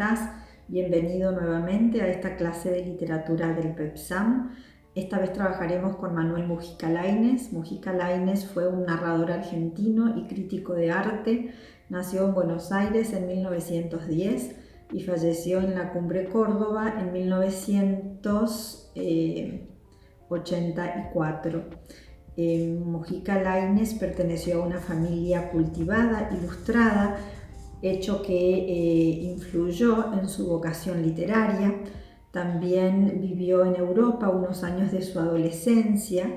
estás? Bienvenido nuevamente a esta clase de literatura del PEPSAM. Esta vez trabajaremos con Manuel Mujica Lainez. Mujica Lainez fue un narrador argentino y crítico de arte. Nació en Buenos Aires en 1910 y falleció en la Cumbre Córdoba en 1984. Mujica Lainez perteneció a una familia cultivada, ilustrada, hecho que influyó en su vocación literaria. También vivió en Europa unos años de su adolescencia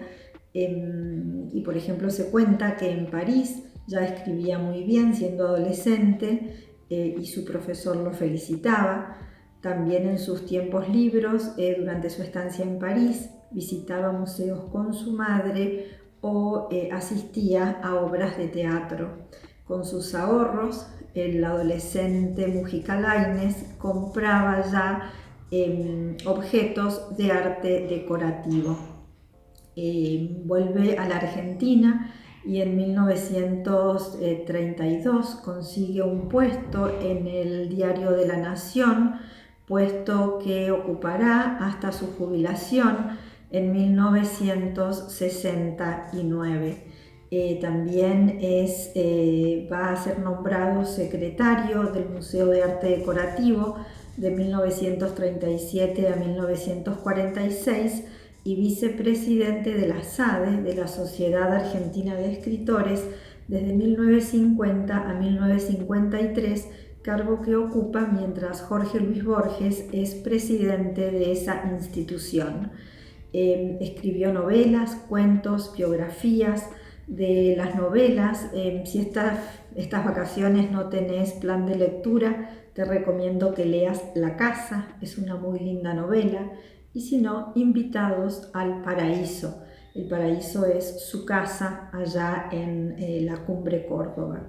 y, por ejemplo, se cuenta que en París ya escribía muy bien siendo adolescente y su profesor lo felicitaba. También en sus tiempos libres, durante su estancia en París, visitaba museos con su madre o asistía a obras de teatro. Con sus ahorros, el adolescente Mujica Lainez compraba ya objetos de arte decorativo. Vuelve a la Argentina y en 1932 consigue un puesto en el Diario de la Nación, puesto que ocupará hasta su jubilación en 1969. También va a ser nombrado secretario del Museo de Arte Decorativo de 1937 a 1946 y vicepresidente de la SADE, de la Sociedad Argentina de Escritores, desde 1950 a 1953, cargo que ocupa mientras Jorge Luis Borges es presidente de esa institución. Escribió novelas, cuentos, biografías. De las novelas, si estas vacaciones no tenés plan de lectura, te recomiendo que leas La Casa, es una muy linda novela, y si no, Invitados al Paraíso. El paraíso es su casa allá en la Cumbre Córdoba.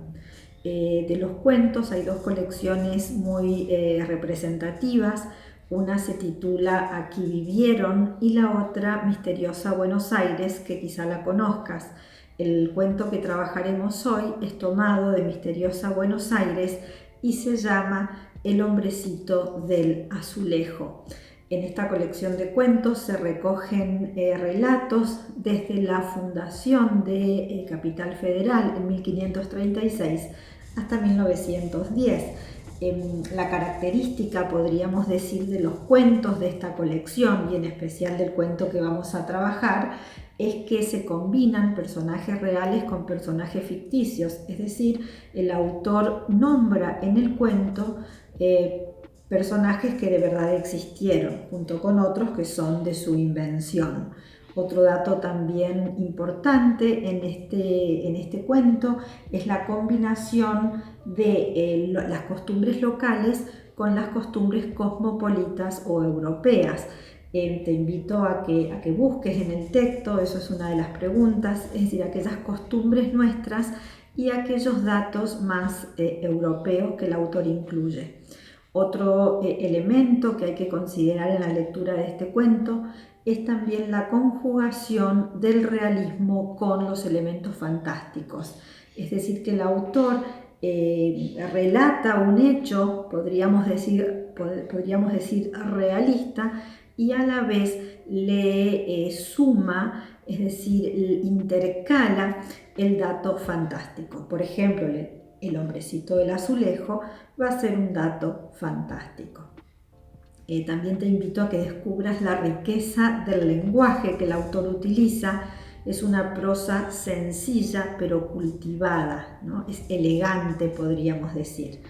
De los cuentos hay dos colecciones muy representativas. Una se titula Aquí vivieron y la otra Misteriosa Buenos Aires, que quizá la conozcas. El cuento que trabajaremos hoy es tomado de Misteriosa Buenos Aires y se llama El hombrecito del azulejo. En esta colección de cuentos se recogen relatos desde la fundación de Capital Federal en 1536 hasta 1910. La característica, podríamos decir, de los cuentos de esta colección y en especial del cuento que vamos a trabajar es que se combinan personajes reales con personajes ficticios, es decir, el autor nombra en el cuento personajes que de verdad existieron, junto con otros que son de su invención. Otro dato también importante en este cuento es la combinación de las costumbres locales con las costumbres cosmopolitas o europeas. Te invito a que busques en el texto, eso es una de las preguntas, es decir, aquellas costumbres nuestras y aquellos datos más europeos que el autor incluye. Otro elemento que hay que considerar en la lectura de este cuento es también la conjugación del realismo con los elementos fantásticos. Es decir, que el autor relata un hecho, podríamos decir realista, y a la vez le suma, es decir, intercala el dato fantástico. Por ejemplo, el hombrecito del azulejo va a ser un dato fantástico. También te invito a que descubras la riqueza del lenguaje que el autor utiliza. Es una prosa sencilla pero cultivada, ¿no? Es elegante, podríamos decir.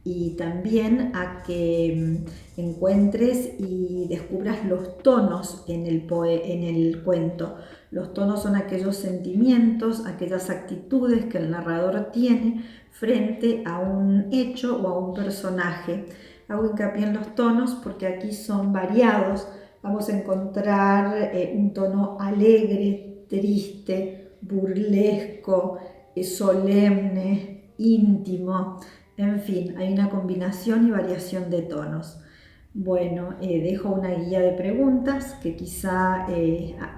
Y también a que encuentres y descubras los tonos en el cuento. Los tonos son aquellos sentimientos, aquellas actitudes que el narrador tiene frente a un hecho o a un personaje. Hago hincapié en los tonos porque aquí son variados. Vamos a encontrar un tono alegre, triste, burlesco, solemne, íntimo. En fin, hay una combinación y variación de tonos. Bueno, dejo una guía de preguntas que quizá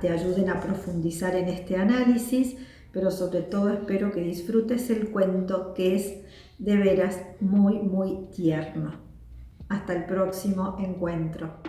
te ayuden a profundizar en este análisis, pero sobre todo espero que disfrutes el cuento, que es de veras muy, muy tierno. Hasta el próximo encuentro.